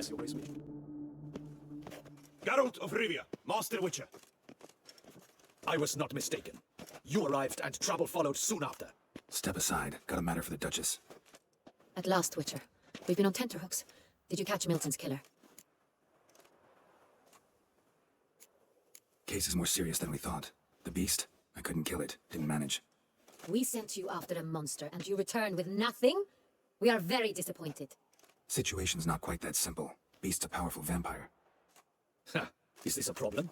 As you always wish. Geralt of Rivia, Master Witcher. I was not mistaken. You arrived and trouble followed soon after. Step aside. Got a matter for the Duchess. At last, Witcher. We've been on tenterhooks. Did you catch Milton's killer? Case is more serious than we thought. The beast? I couldn't kill it. Didn't manage. We sent you after a monster, and you returned with nothing? We are very disappointed. Situation's not quite that simple. Beast's a powerful vampire. Ha! Is this a problem?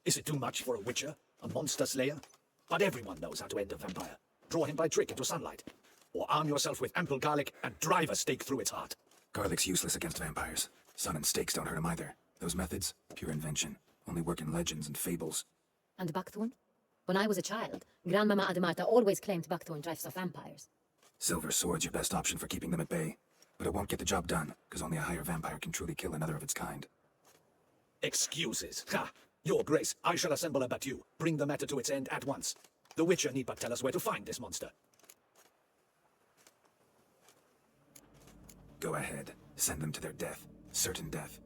Is it too much for a Witcher? A monster slayer? But everyone knows how to end a vampire. Draw him by trick into sunlight. Or arm yourself with ample garlic and drive a stake through its heart. Garlic's useless against vampires. Sun and stakes don't hurt him either. Those methods, pure invention. Only work in legends and fables. And buckthorn? When I was a child, Grandmama Ademarta always claimed buckthorn drives off vampires. Silver sword's your best option for keeping them at bay. But it won't get the job done, because only a higher vampire can truly kill another of its kind. Excuses. Ha! Your Grace, I shall assemble a battue. Bring the matter to its end at once. The Witcher need but tell us where to find this monster. Go ahead. Send them to their death. Certain death.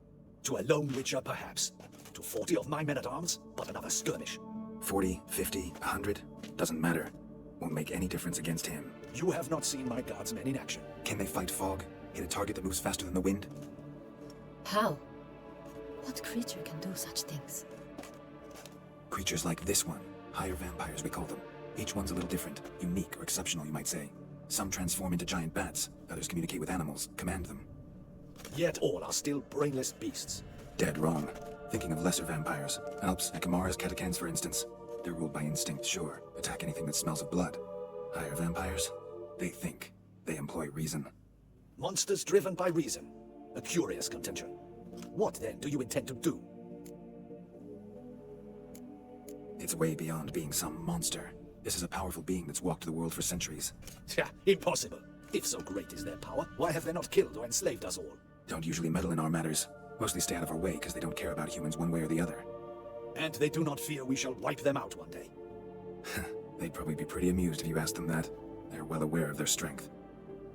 To a lone Witcher, perhaps. To 40 of my men-at-arms, but another skirmish. 40, 50, 100? Doesn't matter. Won't make any difference against him. You have not seen my guardsmen in action. Can they fight fog? Hit a target that moves faster than the wind? How? What creature can do such things? Creatures like this one. Higher vampires, we call them. Each one's a little different. Unique or exceptional, you might say. Some transform into giant bats. Others communicate with animals, command them. Yet all are still brainless beasts. Dead wrong. Thinking of lesser vampires. Alps, Ekamaras, Catacans, for instance. They're ruled by instinct, sure. Attack anything that smells of blood. Higher vampires? They think. They employ reason. Monsters driven by reason. A curious contention. What, then, do you intend to do? It's way beyond being some monster. This is a powerful being that's walked the world for centuries. Yeah, impossible. If so great is their power, why have they not killed or enslaved us all? Don't usually meddle in our matters. Mostly stay out of our way because they don't care about humans one way or the other. And they do not fear we shall wipe them out one day. They'd probably be pretty amused if you asked them that. They're well aware of their strength.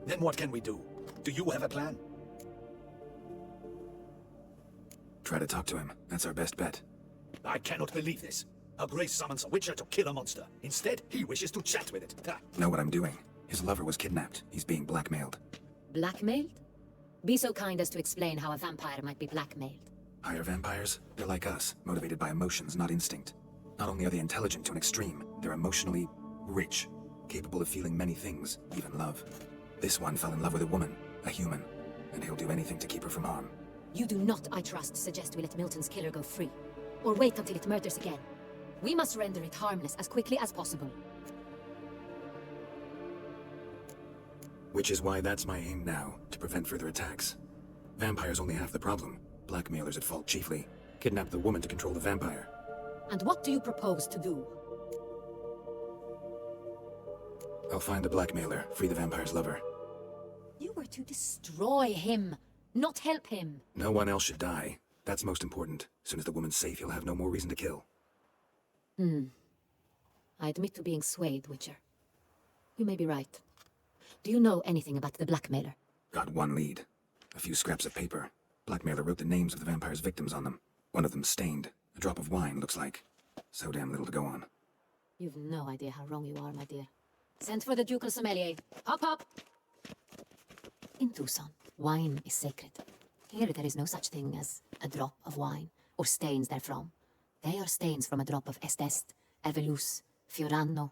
Then what can we do? Do you have a plan? Try to talk to him. That's our best bet. I cannot believe this. Her Grace summons a Witcher to kill a monster. Instead, he wishes to chat with it. Ha. Know what I'm doing. His lover was kidnapped. He's being blackmailed. Blackmailed? Be so kind as to explain how a vampire might be blackmailed. Higher vampires? They're like us, motivated by emotions, not instinct. Not only are they intelligent to an extreme, they're emotionally rich, capable of feeling many things, even love. This one fell in love with a woman, a human, and he'll do anything to keep her from harm. You do not, I trust, suggest we let Milton's killer go free. Or wait until it murders again. We must render it harmless as quickly as possible. Which is why that's my aim now, to prevent further attacks. Vampires only half the problem. Blackmailers at fault chiefly. Kidnap the woman to control the vampire. And what do you propose to do? I'll find the blackmailer, free the vampire's lover. You were to destroy him, not help him. No one else should die. That's most important. As soon as the woman's safe, he'll have no more reason to kill. I admit to being swayed, Witcher. You may be right. Do you know anything about the blackmailer? Got one lead. A few scraps of paper. Blackmailer wrote the names of the vampire's victims on them. One of them stained. A drop of wine, looks like. So damn little to go on. You've no idea how wrong you are, my dear. Send for the ducal sommelier. Hop, hop! In Tucson, wine is sacred. Here there is no such thing as a drop of wine, or stains therefrom. They are stains from a drop of Estest, Ervelus, Fiorano.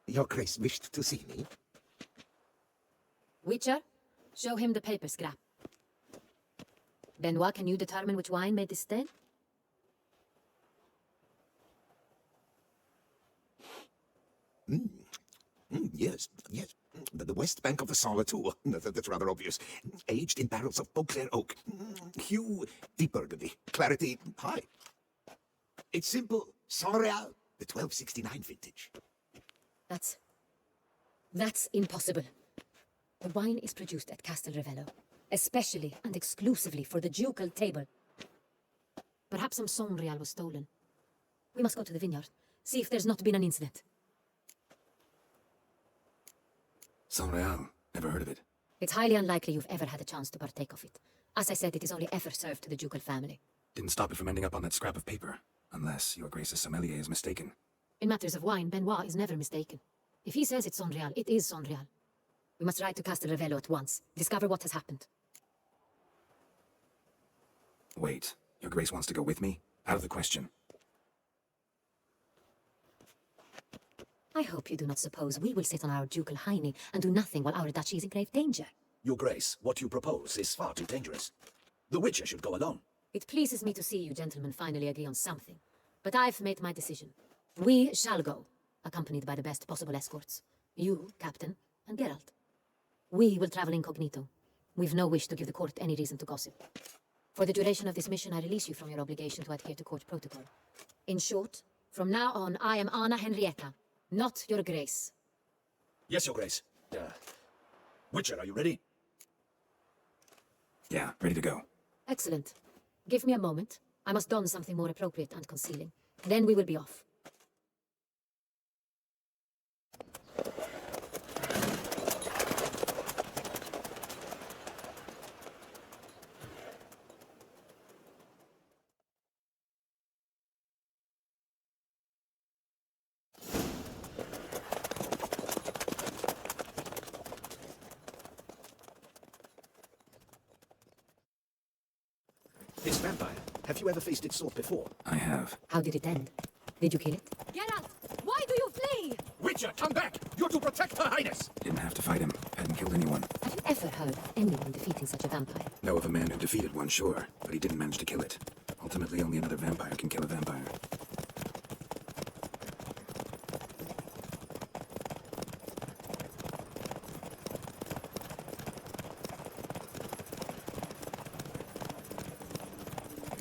Your Grace wished to see me? Witcher, show him the paper scrap. Benoit, can you determine which wine made this stain? Yes. The west bank of the Saale too. That's rather obvious. Aged in barrels of Beauclair oak. Hue, deep burgundy. Clarity, high. It's simple. Saint-Réal, the 1269 vintage. That's impossible. The wine is produced at Castel Ravello, especially and exclusively for the ducal table. Perhaps some Saint-Réal was stolen. We must go to the vineyard, see if there's not been an incident. Saint-Réal. Never heard of it. It's highly unlikely you've ever had a chance to partake of it. As I said, it is only effort served to the ducal family. Didn't stop it from ending up on that scrap of paper. Unless your Grace's sommelier is mistaken. In matters of wine, Benoit is never mistaken. If he says it's Sonreal, it is Sonreal. We must ride to Castel Ravello at once, discover what has happened. Wait, your Grace wants to go with me? Out of the question. I hope you do not suppose we will sit on our ducal hiney and do nothing while our duchy is in grave danger. Your Grace, what you propose is far too dangerous. The Witcher should go alone. It pleases me to see you gentlemen finally agree on something. But I've made my decision. We shall go, accompanied by the best possible escorts. You, Captain, and Geralt. We will travel incognito. We've no wish to give the court any reason to gossip. For the duration of this mission, I release you from your obligation to adhere to court protocol. In short, from now on, I am Anna Henrietta, not your Grace. Yes, Your Grace. Witcher, are you ready? Yeah, ready to go. Excellent. Give me a moment. I must don something more appropriate and concealing. Then we will be off. This vampire, have you ever faced its sort before? I have. How did it end? Did you kill it? Geralt! Why do you flee? Witcher, come back! You're to protect Her Highness! Didn't have to fight him. Hadn't killed anyone. Have you ever heard of anyone defeating such a vampire? Know of a man who defeated one, sure, but he didn't manage to kill it. Ultimately, only another vampire can kill a vampire.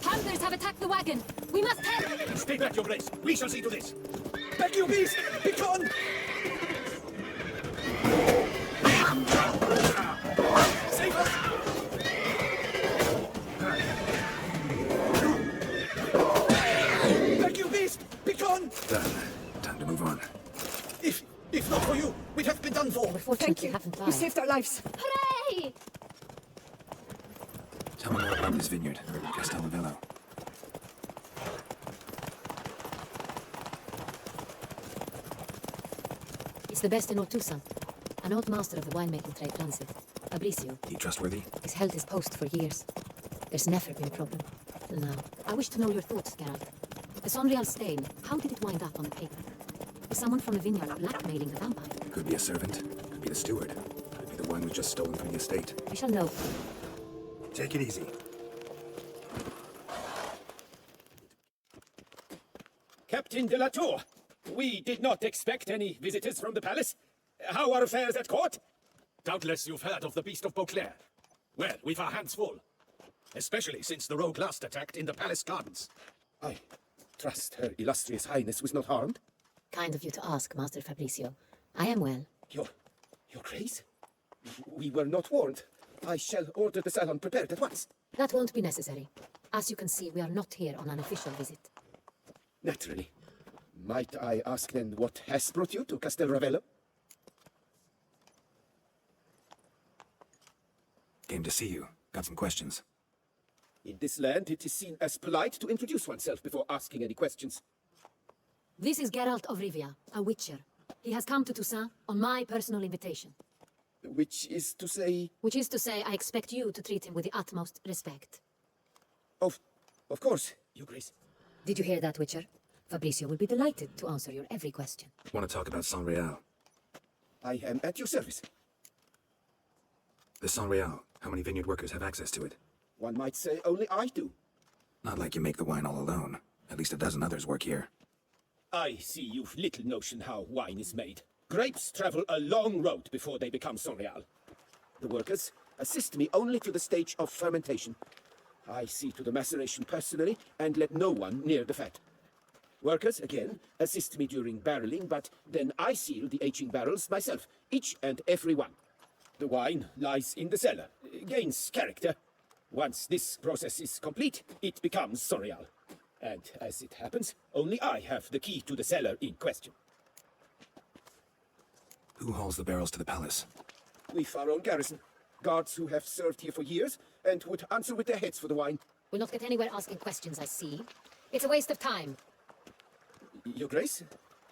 Panthers have attacked the wagon! We must help! Stay back, Your Grace! We shall see to this! Back, you beast! Be gone! Save us! Back, you beast! Be gone! Done. Time to move on. If not for you, we'd have been done for. Fortunately, haven't You saved our lives. Hooray! Tell me more about this vineyard, Castel Ravello. It's the best in all Tucson. An old master of the winemaking trade runs it. Fabricio. He trustworthy? He's held his post for years. There's never been a problem. Till now. I wish to know your thoughts, Geralt. The Sonreal stain, how did it wind up on the paper? Is someone from the vineyard blackmailing the vampire? Could be a servant. Could be the steward. Could be the one who's just stolen from the estate. We shall know. Take it easy. Captain de la Tour, we did not expect any visitors from the palace. How are affairs at court? Doubtless you've heard of the Beast of Beauclair. Well, we've our hands full. Especially since the rogue last attacked in the palace gardens. I trust Her Illustrious Highness was not harmed. Kind of you to ask, Master Fabricio. I am well. Your Grace? We were not warned. I shall order the salon prepared at once. That won't be necessary. As you can see, we are not here on an official visit. Naturally. Might I ask then what has brought you to Castel Ravello? Came to see you. Got some questions. In this land, it is seen as polite to introduce oneself before asking any questions. This is Geralt of Rivia, a witcher. He has come to Toussaint on my personal invitation. Which is to say... Which is to say, I expect you to treat him with the utmost respect. Of course, Your Grace. Did you hear that, Witcher? Fabricio will be delighted to answer your every question. Want to talk about San Real? I am at your service. The San Real. How many vineyard workers have access to it? One might say only I do. Not like you make the wine all alone. At least a dozen others work here. I see you've little notion how wine is made. Grapes travel a long road before they become Sonreal. The workers assist me only to the stage of fermentation. I see to the maceration personally and let no one near the fat. Workers, again, assist me during barreling, but then I seal the aging barrels myself, each and every one. The wine lies in the cellar, gains character. Once this process is complete, it becomes Sonreal. And as it happens, only I have the key to the cellar in question. Who hauls the barrels to the palace? We've our own garrison, guards who have served here for years, and would answer with their heads for the wine. We'll not get anywhere asking questions, I see. It's a waste of time. Your Grace,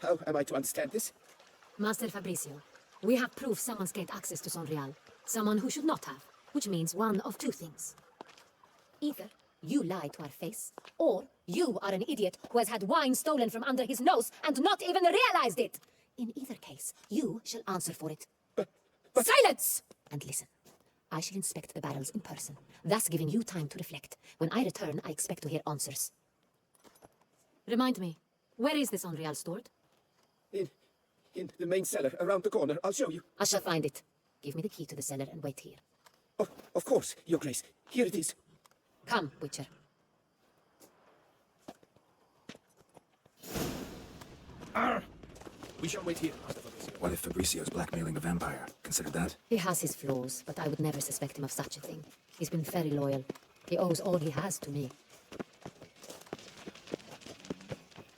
how am I to understand this? Master Fabricio, we have proof someone's gained access to Sonreal. Someone who should not have, which means one of two things. Either you lie to our face, or you are an idiot who has had wine stolen from under his nose and not even realized it. In either case, you shall answer for it. But... Silence! And listen. I shall inspect the barrels in person, thus giving you time to reflect. When I return, I expect to hear answers. Remind me, where is this Sonreal stored? In the main cellar, around the corner. I'll show you. I shall find it. Give me the key to the cellar and wait here. Oh, of course, Your Grace. Here it is. Come, Witcher. We shall wait here, Master Fabricio. What if Fabricio's blackmailing the vampire? Consider that? He has his flaws, but I would never suspect him of such a thing. He's been very loyal. He owes all he has to me.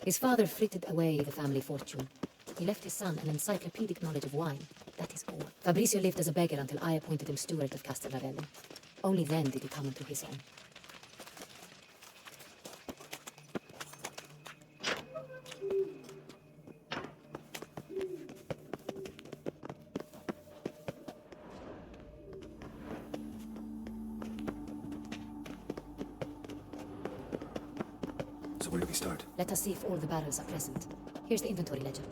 His father frittered away the family fortune. He left his son an encyclopedic knowledge of wine. That is all. Fabricio lived as a beggar until I appointed him steward of Castel Ravello. Only then did he come into his own. So where do we start? Let us see if all the barrels are present. Here's the inventory ledger.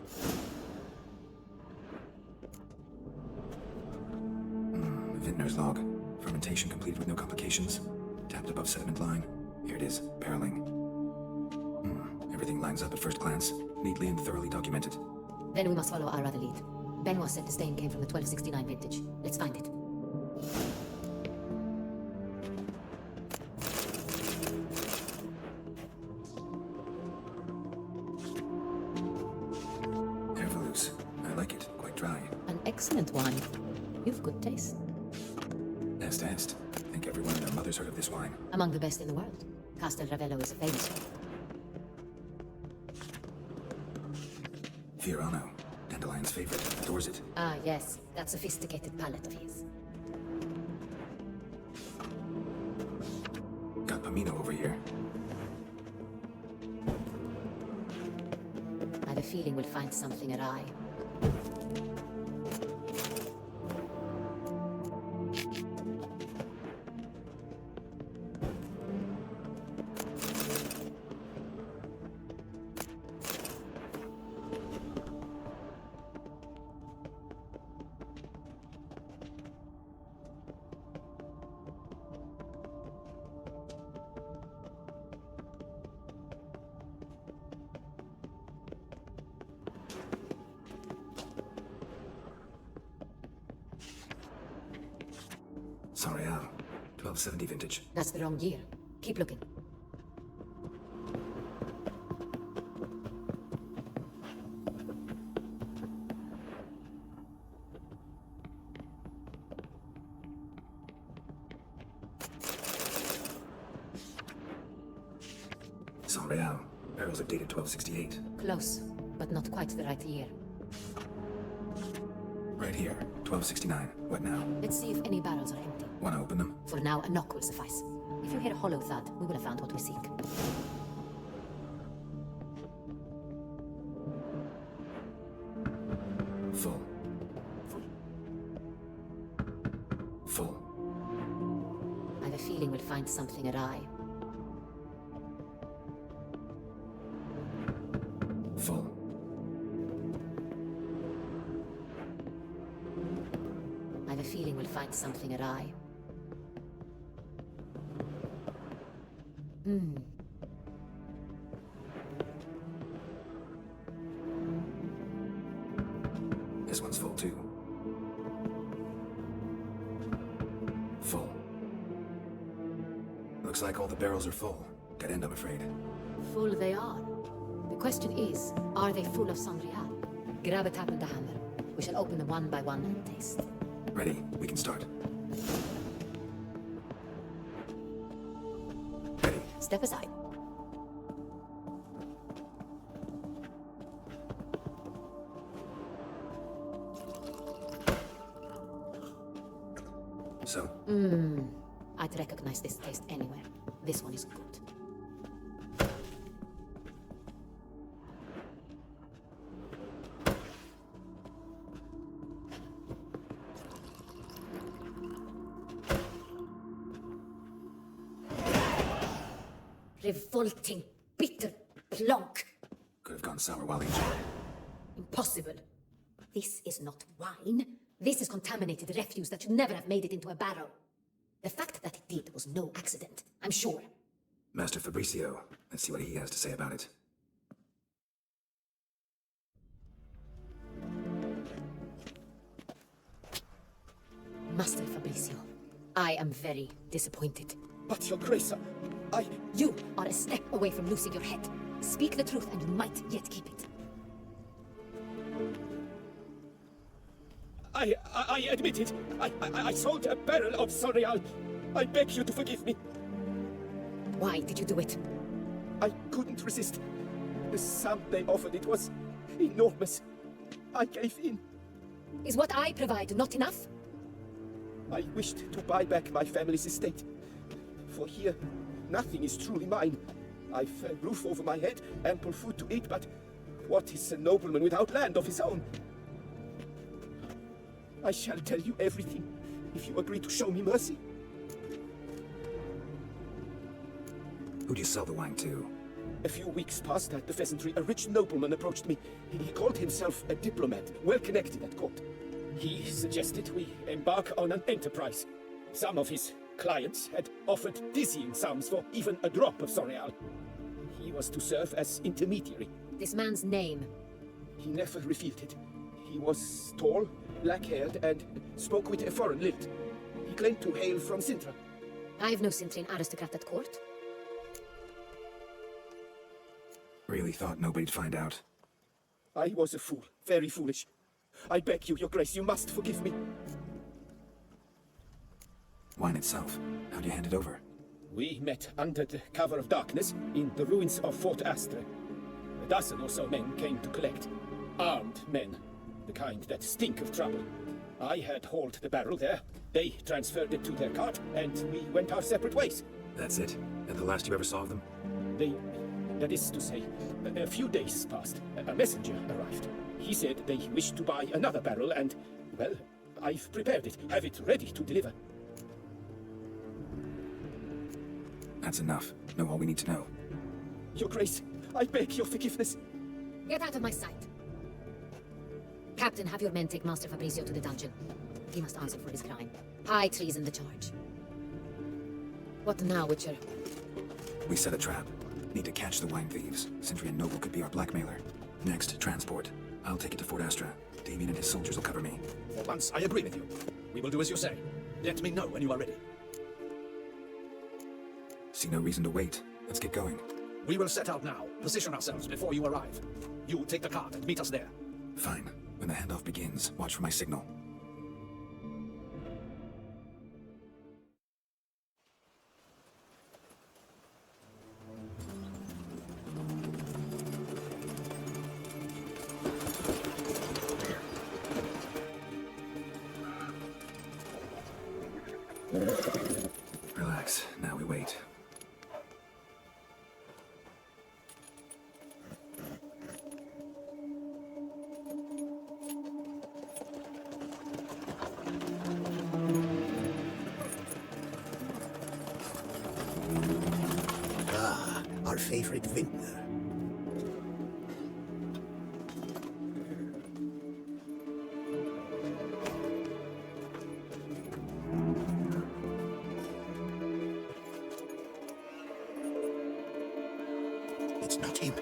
Vintner's log. Fermentation completed with no complications. Tapped above sediment line. Here it is, barreling. Everything lines up at first glance. Neatly and thoroughly documented. Then we must follow our other lead. Benoit said the stain came from the 1269 vintage. Let's find it. Nervous. I like it. Quite dry. An excellent wine. You've good taste. Est. I think everyone and their mother's heard of this wine. Among the best in the world. Castel Ravello is famous for it. Fiorano. Dandelion's favorite. Adores it. Ah, yes. That sophisticated palate of his. Got Pomino over here. I have a feeling we'll find something awry. Sonreal. 1270 vintage. That's the wrong year. Keep looking. Sonreal. Barrels are dated 1268. Close, but not quite the right year. Right here. 1269. What now? Let's see if any barrels are empty. Wanna open them? For now, a knock will suffice. If you hear a hollow thud, we will have found what we seek. Full. Full. I have a feeling we'll find something awry. Full. I have a feeling we'll find something awry. This one's full too. Full. Looks like all the barrels are full. Dead end, I'm afraid. Full they are. The question is, are they full of Sonreal? Grab a tap and a hammer. We shall open them one by one and taste. Ready, we can start. Ready. Step aside. So, I'd recognize this taste anywhere. This one is good. Revolting, bitter plonk. Could have gone sour while aging. Impossible. This is not wine. This is contaminated refuse that should never have made it into a barrel. The fact that it did was no accident, I'm sure. Master Fabricio, let's see what he has to say about it. Master Fabricio, I am very disappointed. But, Your Grace, I... You are a step away from losing your head. Speak the truth and you might yet keep it. I admit it. I sold a barrel of Soreal. I beg you to forgive me. Why did you do it? I couldn't resist. The sum they offered, it was enormous. I gave in. Is what I provide not enough? I wished to buy back my family's estate. For here, nothing is truly mine. I've a roof over my head, ample food to eat, but what is a nobleman without land of his own? I shall tell you everything, if you agree to show me mercy. Who'd you sell the wine to? A few weeks past at the pheasantry, a rich nobleman approached me. He called himself a diplomat, well connected at court. He suggested we embark on an enterprise. Some of his clients had offered dizzying sums for even a drop of Soreal. He was to serve as intermediary. This man's name. He never revealed it. He was tall, black-haired, and spoke with a foreign lilt. He claimed to hail from Sintra. I've no Cintrian aristocrat at court. Really thought nobody'd find out. I was a fool, very foolish. I beg you, Your Grace, you must forgive me. Wine itself, how'd you hand it over? We met under the cover of darkness in the ruins of Fort Astre. A dozen or so men came to collect. Armed men, the kind that stink of trouble. I had hauled the barrel there. They transferred it to their cart, and we went our separate ways. That's it? And the last you ever saw of them? That is to say, a few days passed. A messenger arrived. He said they wished to buy another barrel, and, well, I've prepared it, have it ready to deliver. That's enough. Know all we need to know. Your Grace, I beg your forgiveness. Get out of my sight. Captain, have your men take Master Fabricio to the dungeon. He must answer for his crime. High treason the charge. What now, Witcher? We set a trap. Need to catch the wine thieves. Sentry and Noble could be our blackmailer. Next, transport. I'll take it to Fort Astra. Damien and his soldiers will cover me. For once, I agree with you. We will do as you say. Let me know when you are ready. See no reason to wait. Let's get going. We will set out now. Position ourselves before you arrive. You take the cart and meet us there. Fine. When the handoff begins, watch for my signal. Relax. Now we wait. Ah, our favorite vintner. It's not him.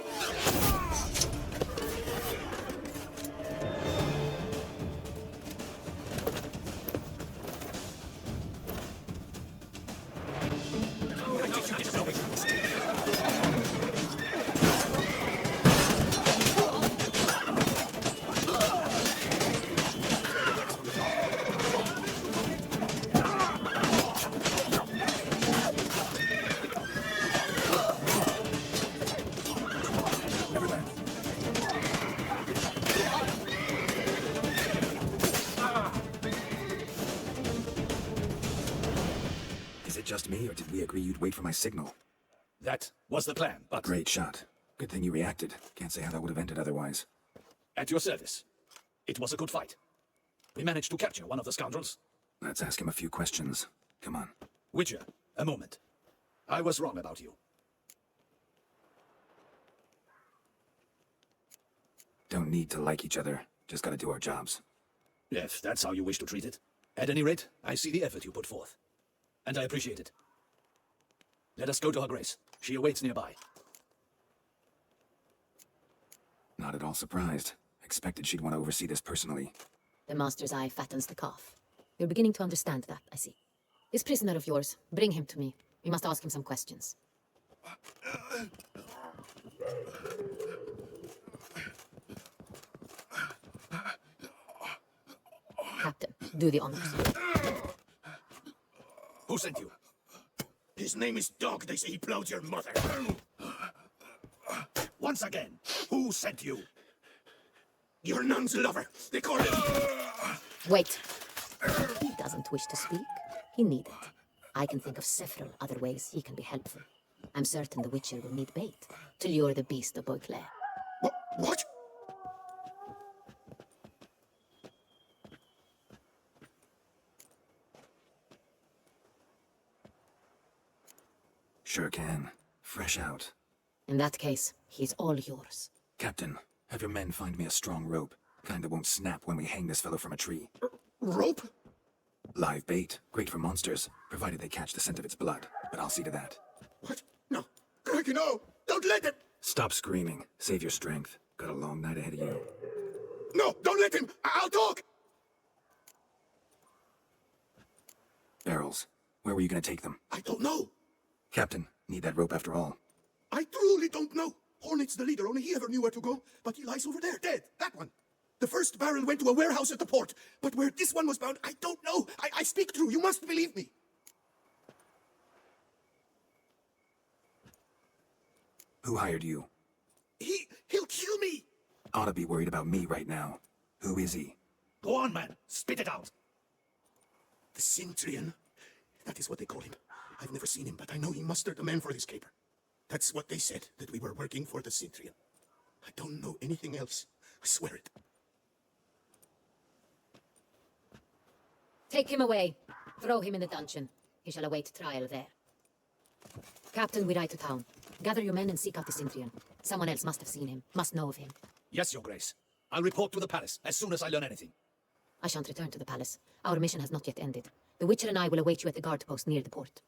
just me, or did we agree you'd wait for my signal? That was the plan, but Great shot. Good thing you reacted. Can't say how that would have ended otherwise. at your service. It was a good fight. We managed to capture one of the scoundrels. Let's ask him a few questions. Come on. Witcher, a moment. I was wrong about you. Don't need to like each other. Just gotta do our jobs. If that's how you wish to treat it. At any rate, I see the effort you put forth. And I appreciate it. Let us go to her grace. She awaits nearby. Not at all surprised. Expected she'd want to oversee this personally. The master's eye fattens the calf. You're beginning to understand that, I see. This prisoner of yours, bring him to me. We must ask him some questions. Captain, do the honors. Who sent you? His name is Dog. They say he plowed your mother. Once again, who sent you? Your nun's lover. They call him. Wait. He doesn't wish to speak. He needn't. I can think of several other ways he can be helpful. I'm certain the Witcher will need bait to lure the beast of Beauclair. What? Sure can. Fresh out. In that case, he's all yours. Captain, have your men find me a strong rope. Kind that won't snap when we hang this fellow from a tree. Rope? Live bait. Great for monsters, provided they catch the scent of its blood. But I'll see to that. What? No. Crikey, no! Don't let him! Stop screaming. Save your strength. Got a long night ahead of you. No! Don't let him! I'll talk! Barrels. Where were you gonna take them? I don't know. Captain, need that rope after all. I truly don't know. Hornet's the leader. Only he ever knew where to go. But he lies over there, dead. That one. The first barrel went to a warehouse at the port. But where this one was bound, I don't know. I speak true. You must believe me. Who hired you? He'll kill me. Ought to be worried about me right now. Who is he? Go on, man. Spit it out. The Cintrian. That is what they call him. I've never seen him, but I know he mustered a man for this caper. That's what they said, that we were working for the Cintrian. I don't know anything else. I swear it. Take him away. Throw him in the dungeon. He shall await trial there. Captain, we ride to town. Gather your men and seek out the Cintrian. Someone else must have seen him, must know of him. Yes, Your Grace. I'll report to the palace as soon as I learn anything. I shan't return to the palace. Our mission has not yet ended. The Witcher and I will await you at the guard post near the port.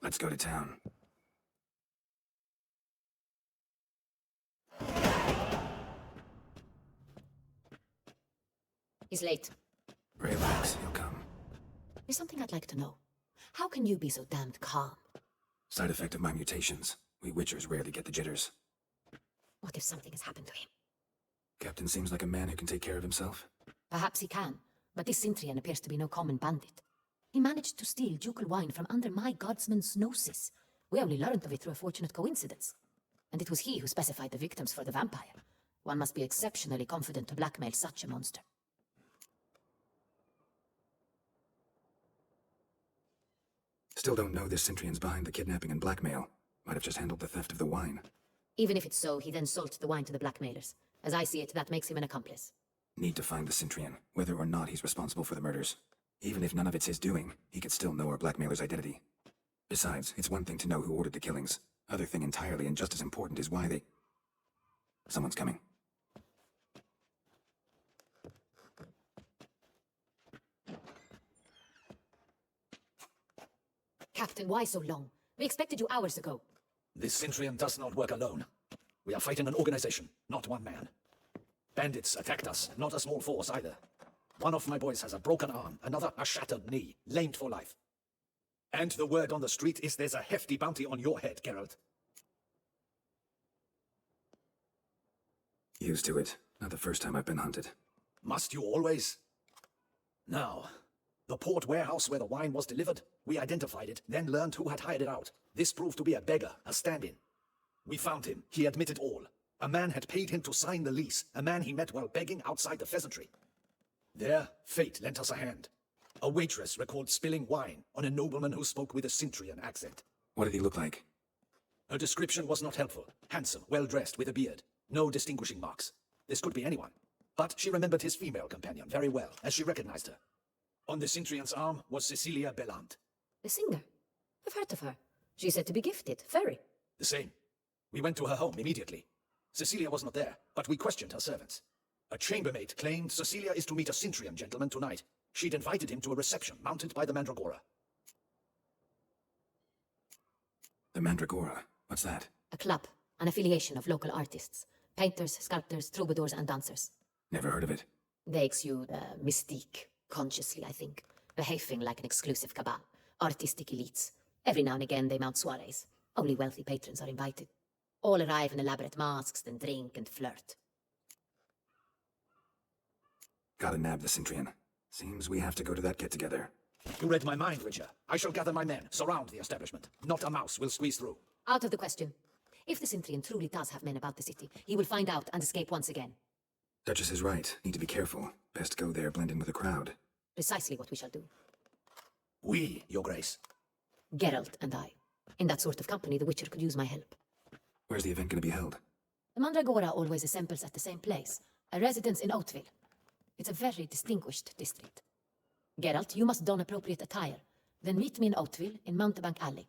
Let's go to town. He's late. Relax, he'll come. There's something I'd like to know. How can you be so damned calm? Side effect of my mutations. We Witchers rarely get the jitters. What if something has happened to him? Captain seems like a man who can take care of himself. Perhaps he can, but this Cintrian appears to be no common bandit. He managed to steal ducal wine from under my guardsman's noses. We only learned of it through a fortunate coincidence. And it was he who specified the victims for the vampire. One must be exceptionally confident to blackmail such a monster. Still don't know this Cintrian's behind the kidnapping and blackmail. Might have just handled the theft of the wine. Even if it's so, he then sold the wine to the blackmailers. As I see it, that makes him an accomplice. Need to find the Cintrian, whether or not he's responsible for the murders. Even if none of it's his doing, he could still know our blackmailer's identity. Besides, it's one thing to know who ordered the killings. Other thing entirely, and just as important, is why they... Someone's coming. Captain, why so long? We expected you hours ago. This Cintrian does not work alone. We are fighting an organization, not one man. Bandits attacked us, not a small force either. One of my boys has a broken arm, another a shattered knee, lamed for life. And the word on the street is there's a hefty bounty on your head, Geralt. Used to it. Not the first time I've been hunted. Must you always? Now, the port warehouse where the wine was delivered, we identified it, then learned who had hired it out. This proved to be a beggar, a stand-in. We found him. He admitted all. A man had paid him to sign the lease, a man he met while begging outside the pheasantry. There, fate lent us a hand. A waitress recalled spilling wine on a nobleman who spoke with a Cintrian accent. What did he look like? Her description was not helpful. Handsome, well-dressed, with a beard. No distinguishing marks. This could be anyone. But she remembered his female companion very well, as she recognized her. On the Cintrian's arm was Cecilia Bellant. The singer. I've heard of her. She's said to be gifted. Very. The same. We went to her home immediately. Cecilia was not there, but we questioned her servants. A chambermaid claimed Cecilia is to meet a Cintrian gentleman tonight. She'd invited him to a reception mounted by the Mandragora. The Mandragora. What's that? A club. An affiliation of local artists. Painters, sculptors, troubadours, and dancers. Never heard of it. They exude mystique, consciously, I think. Behaving like an exclusive cabal. Artistic elites. Every now and again they mount soirees. Only wealthy patrons are invited. All arrive in elaborate masks, then drink and flirt. Gotta nab the Cintrian. Seems we have to go to that get-together. You read my mind, Witcher. I shall gather my men, surround the establishment. Not a mouse will squeeze through. Out of the question. If the Cintrian truly does have men about the city, he will find out and escape once again. Duchess is right. Need to be careful. Best go there, blend in with the crowd. Precisely what we shall do. We, Your Grace. Geralt and I. In that sort of company, the Witcher could use my help. Where's the event gonna be held? The Mandragora always assembles at the same place, a residence in Oatville. It's a very distinguished district. Geralt, you must don appropriate attire. Then meet me in Oatville in Mountebank Alley.